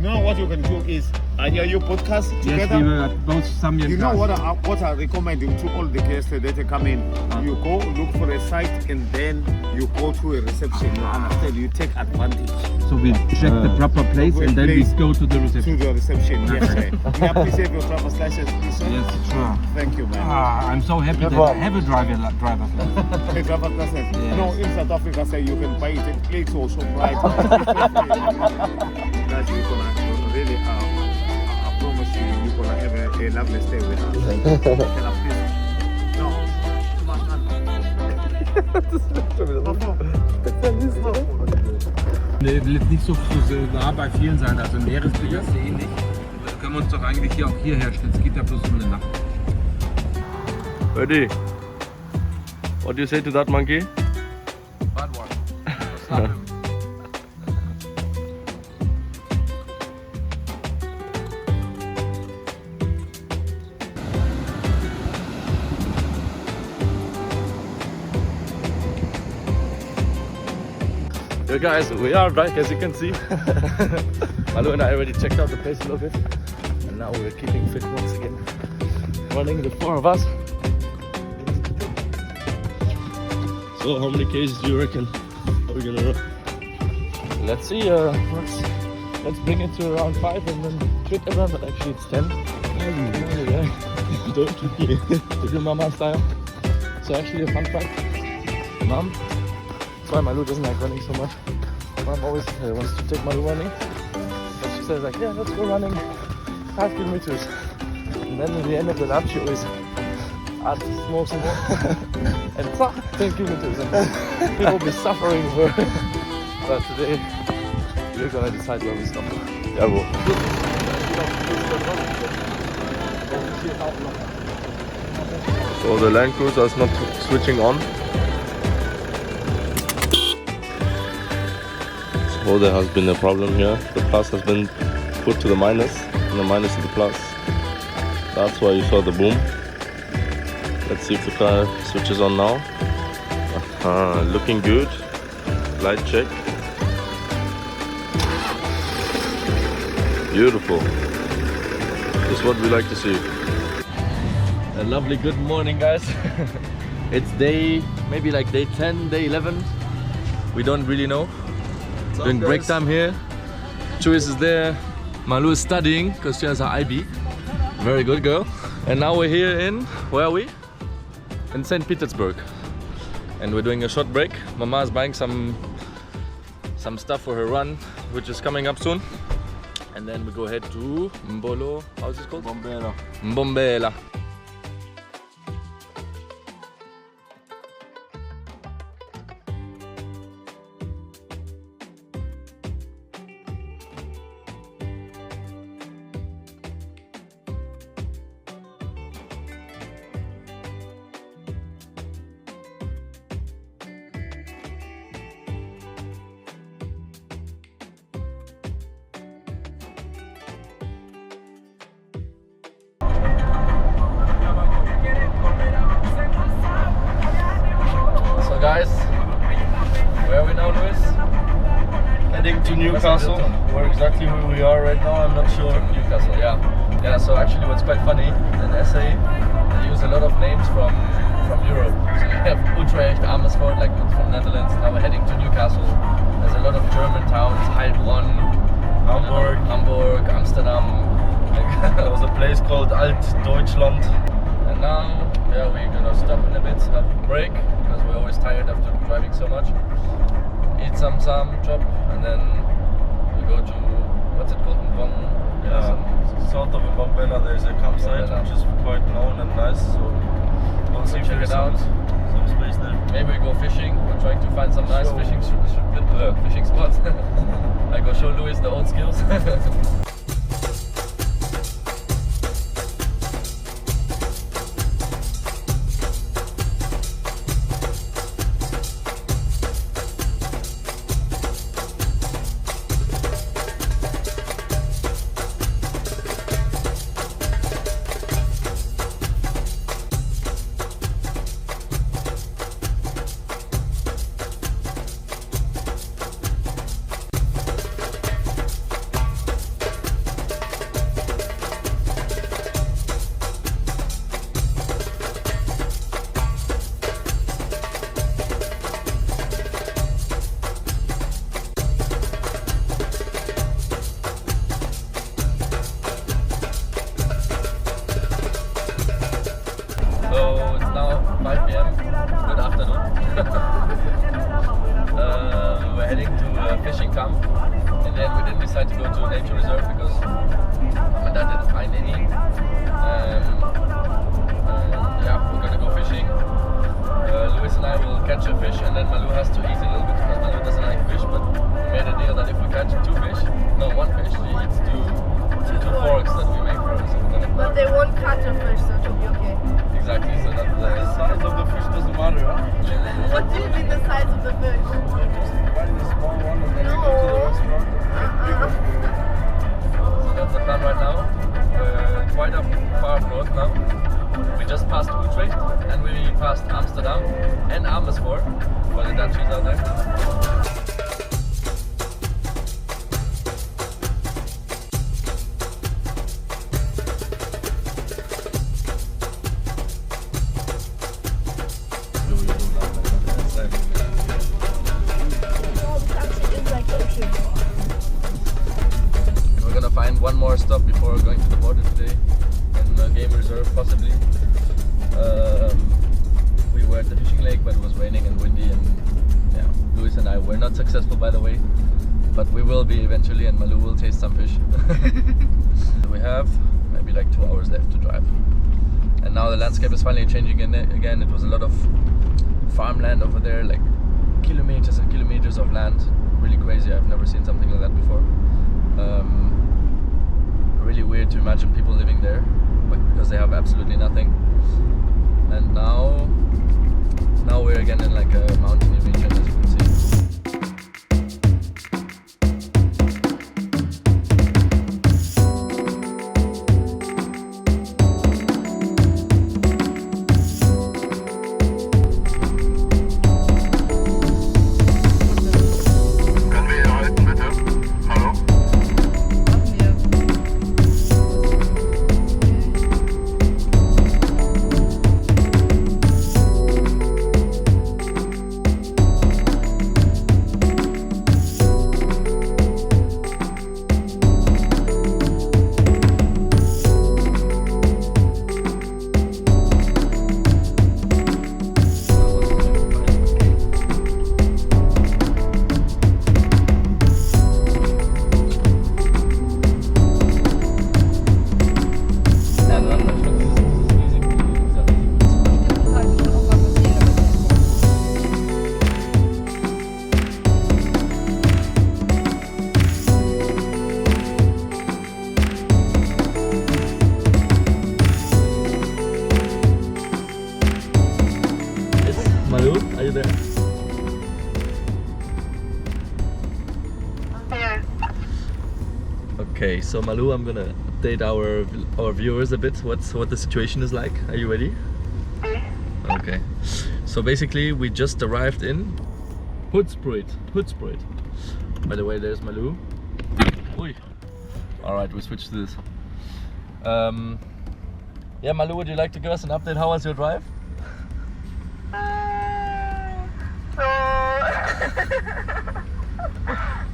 know what you can do is, you podcast together. Yes, we were both Zambian. You know what I recommend to all the guests that they come in? You go look for a site and then you go to a reception. You understand? You take advantage. So we check the proper place and then we go to the reception. To the reception, yes, sir. May I please have your driver's license, please, sir? Yes, sure. Thank you, man. I'm so happy that I have a driver's license. A driver's license? Yes. No, in South Africa, sir, you can buy it in plates or ShopRite. Guys, you're gonna really, I promise you, you're gonna have a lovely stay with us. Thank you. Can I please? No. Nee, wird nicht so nah bei vielen sein, also Meeresblick hast du eh nicht. Da können wir uns doch eigentlich hier auch hier herstellen, es geht ja bloß um eine Nacht. Eddie, what do you say to that monkey? Bad one. Yeah, guys, we are back as you can see. Malu and I already checked out the place a little bit, and now we're keeping fit once again. Running the four of us. So, how many cases do you reckon are we gonna run? Let's see. Let's bring it to around 5 and then treat everyone. But actually, it's 10. Don't treat me. To do Mama style. So actually, a fun fact. Mom. That's why Malu doesn't like running so much. Mom always wants to take Malu running. But she says like, yeah, let's go running 5 kilometers. And then at the end of the lap, she always adds more some more. And 10 kilometers. And people will be suffering for it. But today, we're gonna decide where we stop. Yeah, bro. So the Land Cruiser is not switching on. So there has been a problem here. The plus has been put to the minus, and the minus to the plus. That's why you saw the boom. Let's see if the car switches on now. Looking good. Light check. Beautiful. This is what we like to see. A lovely good morning, guys. It's maybe like day 10, day 11. We don't really know. Doing break time here. Chuis is there. Malu is studying because she has her IB. Very good girl. And now we're here in, where are we? In St. Petersburg. And we're doing a short break. Mama is buying some stuff for her run, which is coming up soon. And then we go ahead to Mbolo, how is it called? Mbombela. Mbombela. Guys, where are we now, Luis? Heading to Newcastle. Where exactly we are right now, I'm not sure. Newcastle, yeah. Yeah, so actually what's quite funny, in SA, they use a lot of names from Europe. So you have Utrecht, Amersfoort, like from Netherlands. Now we're heading to Newcastle. There's a lot of German towns, Heilbronn, Hamburg, Amsterdam. There was a place called Alt-Deutschland. And now, yeah, we're gonna stop in a bit, have a break, because we're always tired after driving so much. Eat some chop, and then we go to, what's it called? South of Mbombela there's a campsite which is quite known and nice, so we'll see if check there's it out. Some space there. Maybe we go fishing. We're trying to find some nice fishing spots. I go show Luis the old skills. come. And then we didn't decide to go to a nature reserve because my dad didn't find any. Yeah, we're gonna go fishing. Luis and I will catch a fish, and then Malou has to eat a little bit because Malou doesn't like fish. But we made a deal that if we catch one fish, she eats two forks that we make for her. So we're gonna. But they won't catch a fish, so it'll be okay. Exactly. So that's The size of the fish doesn't matter, huh? What do you mean the size of the fish? Buy the small one and then you go to the restaurant. So that's the plan right now. We're quite up far up north now. We just passed Utrecht and we passed Amsterdam and Amersfoort, where the Dutchies are there. We're gonna find one more stop before going to the border today, in a game reserve possibly. We were at the fishing lake, but it was raining and windy, and yeah, Luis and I were not successful, by the way, but we will be eventually, and Malou will taste some fish. We have maybe like 2 hours left to drive, and now the landscape is finally changing again. It was a lot of farmland over there, like kilometers and kilometers of land. Really crazy. I've never seen something like that before. Really weird to imagine people living there, but because they have absolutely nothing. And now we're again in like a mountainy region, as you can see. Malou, are you there? Okay, so Malou, I'm gonna update our viewers a bit what the situation is like. Are you ready? Okay. So basically, we just arrived in Hoedspruit. By the way, there's Malou. Oi. All right, we switched to this. Yeah, Malou, would you like to give us an update? How was your drive?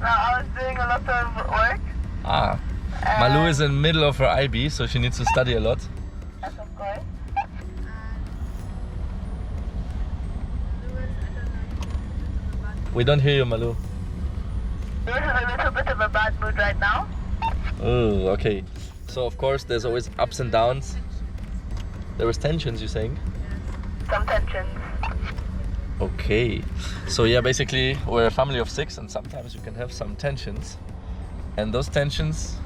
Now I was doing a lot of work. Malou is in the middle of her IB, so she needs to study a lot. Yes, of course. We don't hear you, Malou. Lewis is a little bit of a bad mood right now. Oh, okay. So of course there's always ups and downs. There was tensions, you're saying? Some tensions. Okay. So yeah, basically we're a family of 6 and sometimes you can have some tensions. And those tensions,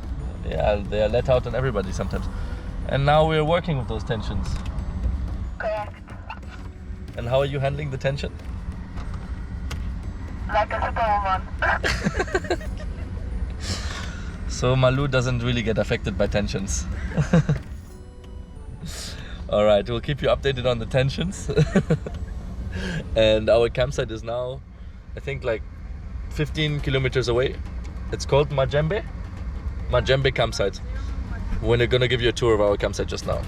yeah, they are let out on everybody sometimes. And now we're working with those tensions. Correct. And how are you handling the tension? Like a superwoman. So Malou doesn't really get affected by tensions. Alright, we'll keep you updated on the tensions. And our campsite is now, I think, like 15 kilometers away. It's called Majembe campsite. We're gonna give you a tour of our campsite just now.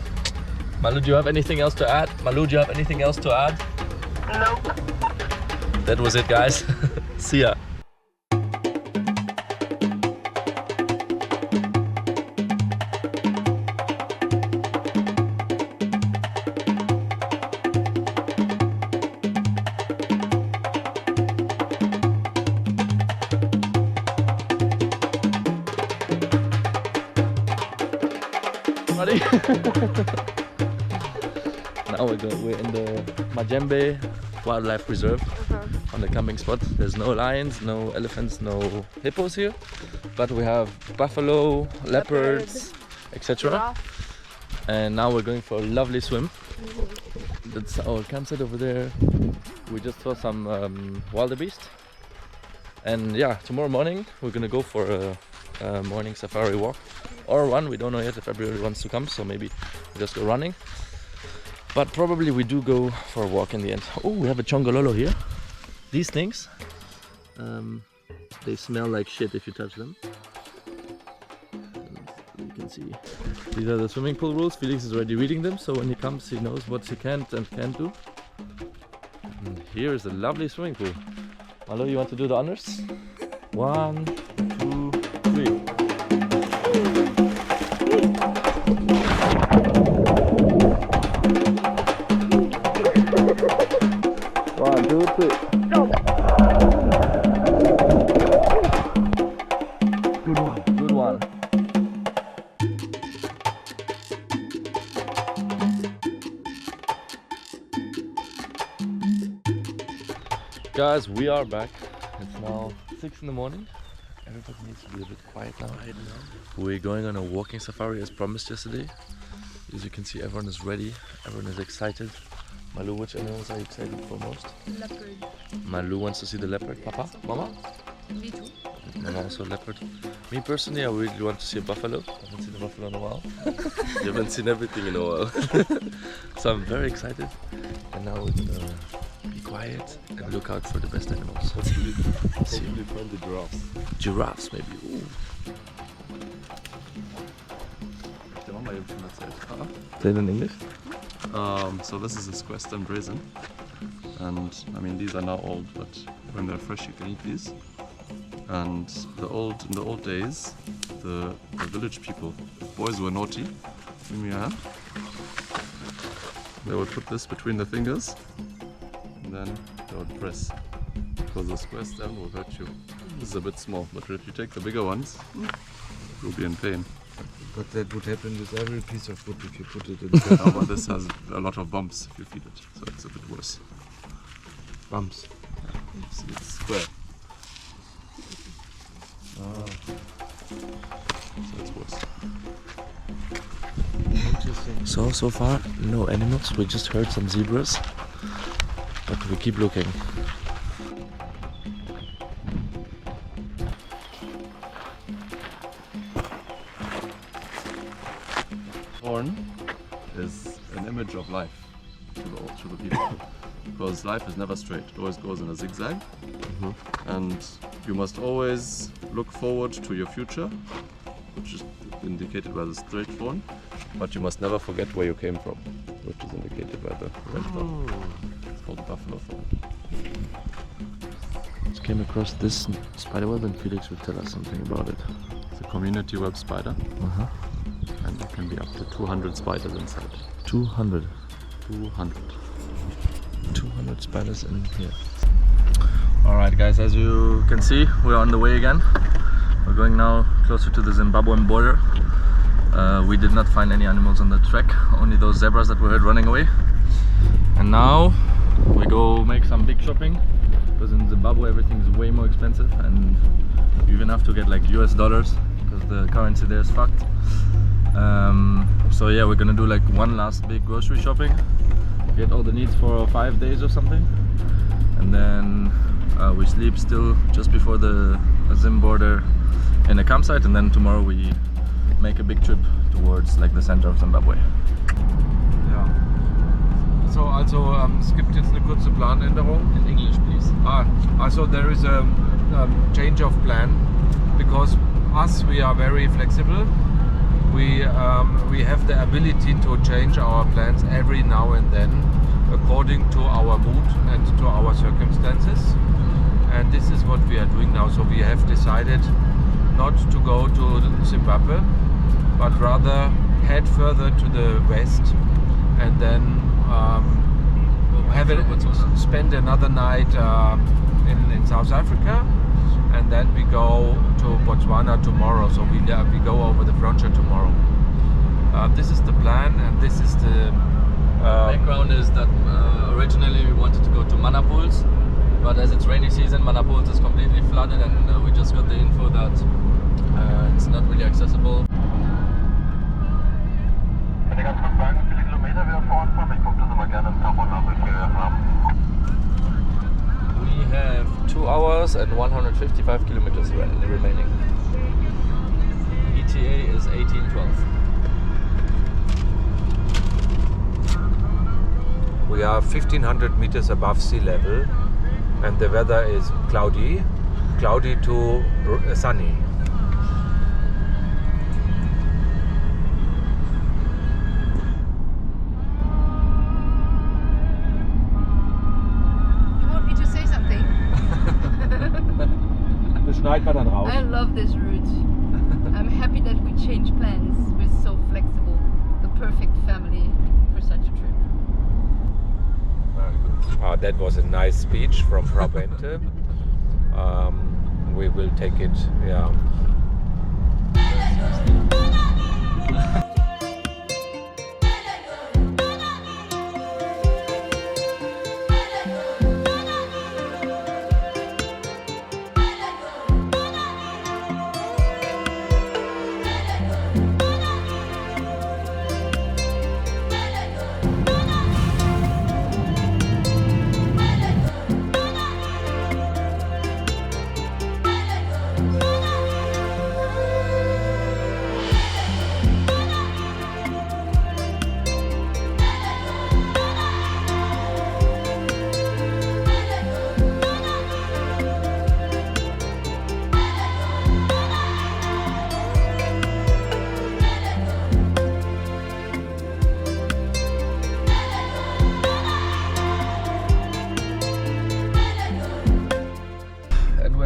Malou, do you have anything else to add? Malou, do you have anything else to add? Nope. That was it, guys. See ya. buddy. Now we're in the Majembe Wildlife Reserve on the camping spot. There's no lions, no elephants, no hippos here, but we have buffalo, leopards, etc. And now we're going for a lovely swim. That's our campsite over there. We just saw some wildebeest. And yeah, tomorrow morning we're gonna go for a morning safari walk or run. We don't know yet if everybody wants to come, so maybe we just go running. But probably we do go for a walk in the end. Oh, we have a chongololo here. These things, they smell like shit if you touch them. And you can see, these are the swimming pool rules. Felix is already reading them, so when he comes he knows what he can and can't do. And here is a lovely swimming pool. Malo, you want to do the honors? 1, 2, 3. 1, 2, 3. Go! Good one, good one. Guys, we are back. It's now 6 in the morning. Everybody needs to be a bit quiet now. We're going on a walking safari as promised yesterday. As you can see, everyone is ready. Everyone is excited. Malu, which animals are you excited for most? Leopard. Malu wants to see the leopard. Papa? Mama? Me too. Mama also a leopard. Me personally, I really want to see a buffalo. I haven't seen a buffalo in a while. You haven't seen everything in a while. So I'm very excited. And now we're gonna be quiet and look out for the best animals. Hopefully find the giraffes. Giraffes maybe. Ooh. Say it in English. So this is a Squest Brazen, and I mean these are now old, but when they're fresh you can eat these. And in the old days, the village people, if boys were naughty, give me a hand, they would put this between the fingers and then they would press, because the Squest will hurt you. This is a bit small, but if you take the bigger ones, you'll be in pain. But that would happen with every piece of wood if you put it in the No, but this has a lot of bumps if you feed it, so it's a bit worse. bumps. It's square. So it's worse. So far, no animals. We just heard some zebras, but we keep looking. Horn is an image of life to the people, because life is never straight. It always goes in a zigzag, and you must always look forward to your future, which is indicated by the straight thorn, but you must never forget where you came from, which is indicated by the red thorn. It's called the buffalo thorn. Just came across this spider web, and Felix will tell us something about it. It's a community web spider, and there can be up to 200 spiders inside. 200. 200. 200 spiders in here. Alright guys, as you can see, we're on the way again. We're going now closer to the Zimbabwean border. We did not find any animals on the trek, only those zebras that we heard running away. And now we go make some big shopping, because in Zimbabwe everything is way more expensive, and you even have to get like US dollars because the currency there is fucked. So yeah, we're gonna do like one last big grocery shopping, get all the needs for 5 days or something, and then we sleep still just before the Zim border in a campsite, and then tomorrow we make a big trip towards like the center of Zimbabwe. Ja. So also es gibt jetzt eine kurze Planänderung. In English, please. Also there is a change of plan, because we are very flexible. We have the ability to change our plans every now and then according to our mood and to our circumstances, and this is what we are doing now. So we have decided not to go to Zimbabwe, but rather head further to the west, and then spend another night in South Africa, and then we go to Botswana tomorrow. So we go over the frontier tomorrow. this is the plan, and this is the Background is that originally we wanted to go to Manapools, but as it's rainy season, Manapools is completely flooded, and we just got the info that it's not really accessible. Wenn ihr ganz kurz sagen, wie viele Kilometer wir fahren fahren, ich gucke das immer gerne im Tacho nach, wie viel wir haben. We have 2 hours and 155 kilometers remaining. ETA is 1812. we are 1500 meters above sea level, and the weather is cloudy to sunny. You want me to say something? Das schneiden wir dann raus. I love this route. I'm happy that we changed plans. We're so flexible. The perfect family for such a trip. That was a nice speech from Frau Bente. We will take it, yeah.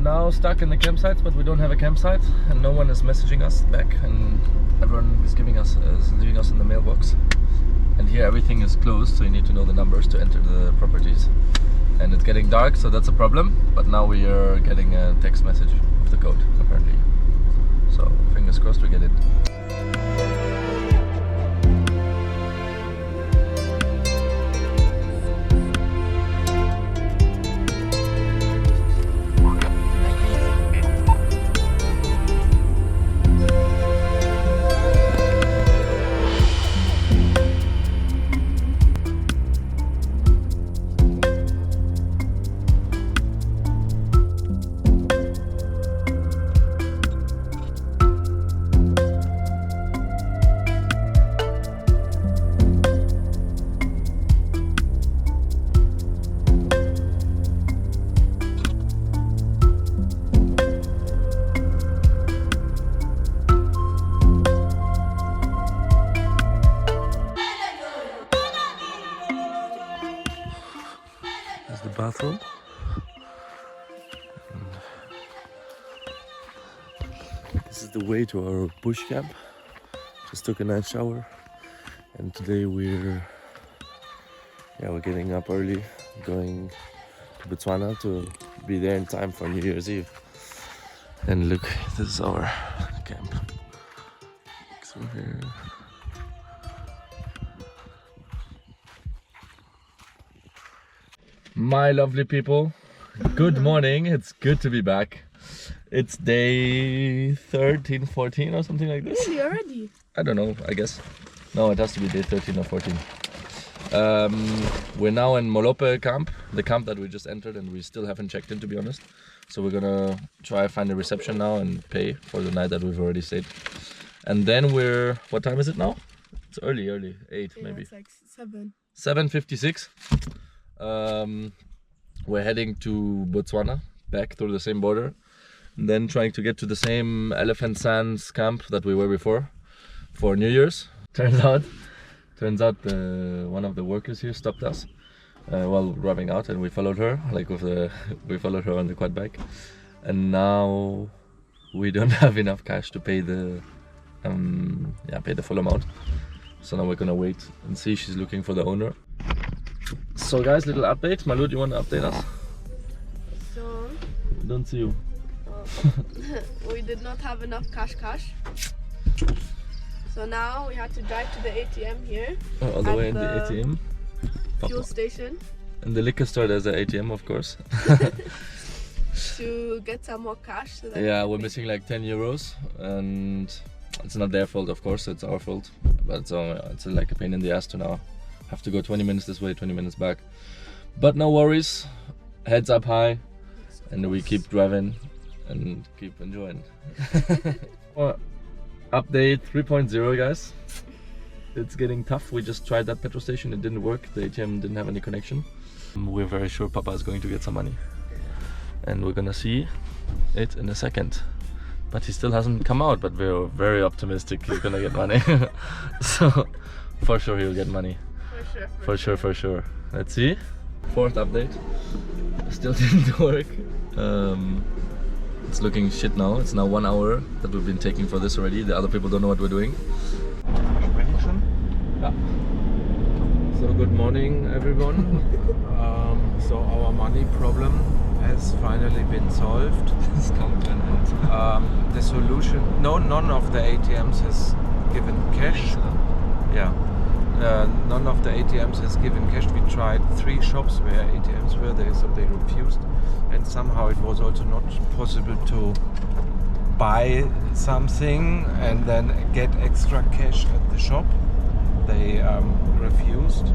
Now stuck in the campsites, but we don't have a campsite, and no one is messaging us back, and everyone is leaving us in the mailbox. And here everything is closed, so you need to know the numbers to enter the properties. And it's getting dark, so that's a problem. But now we are getting a text message of the code apparently. So fingers crossed we get it. The bathroom. This is the way to our bush camp. Just took a night shower, and today we're getting up early, going to Botswana to be there in time for New Year's Eve. And look, this is our camp. Look through here. My lovely people, good morning. It's good to be back. It's day 13, 14 or something like this. Really, already? I don't know, I guess. No, it has to be day 13 or 14. We're now in Molope camp, the camp that we just entered, and we still haven't checked in, to be honest. So we're gonna try find a reception now and pay for the night that we've already stayed. And then what time is it now? It's early, 8 Yeah, maybe. it's like 7. 7:56. We're heading to Botswana, back through the same border, and then trying to get to the same Elephant Sands camp that we were before for New Year's. Turns out one of the workers here stopped us while rubbing out, and we followed her, we followed her on the quad bike, and now we don't have enough cash to pay the full amount. So now we're gonna wait and see. She's looking for the owner. So guys, little update. Malu, do you want to update us? So, Don't see you. we did not have enough cash. So now we had to drive to the ATM here. All the at way in the ATM. fuel station And the liquor store, there's an ATM, of course. to get some more cash. So that Yeah, we we're can missing like 10 euros, and it's not their fault, of course, it's our fault. But it's like a pain in the ass to now have to go 20 minutes this way, 20 minutes back. But no worries, heads up high, and we keep driving and keep enjoying. Well, update 3.0, guys. It's getting tough. We just tried that petrol station, it didn't work. The ATM didn't have any connection. We're very sure Papa is going to get some money, and we're gonna see it in a second. But he still hasn't come out, but we're very optimistic he's gonna get money. So for sure he'll get money. For sure. Let's see. Fourth update. Still didn't work. It's looking shit now. It's now 1 hour that we've been taking for this already. The other people don't know what we're doing. Yeah. So good morning, everyone. So our money problem has finally been solved. The solution, none of the ATMs has given cash. Yeah, none of the ATMs has given cash. We tried 3 shops where ATMs were there, so they refused. And somehow it was also not possible to buy something and then get extra cash at the shop. They refused.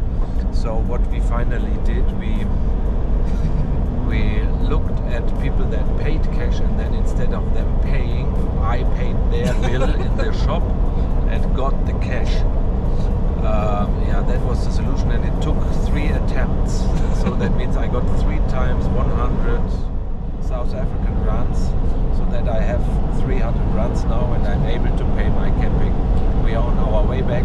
So what we finally did, we looked at people that paid cash, and then instead of them paying, I paid their bill in the shop and got the cash. Yeah, that was the solution, and it took 3 attempts. So that means I got 3 times 100 South African rands, so that I have 300 rands now, and I'm able to pay my camping. We are on our way back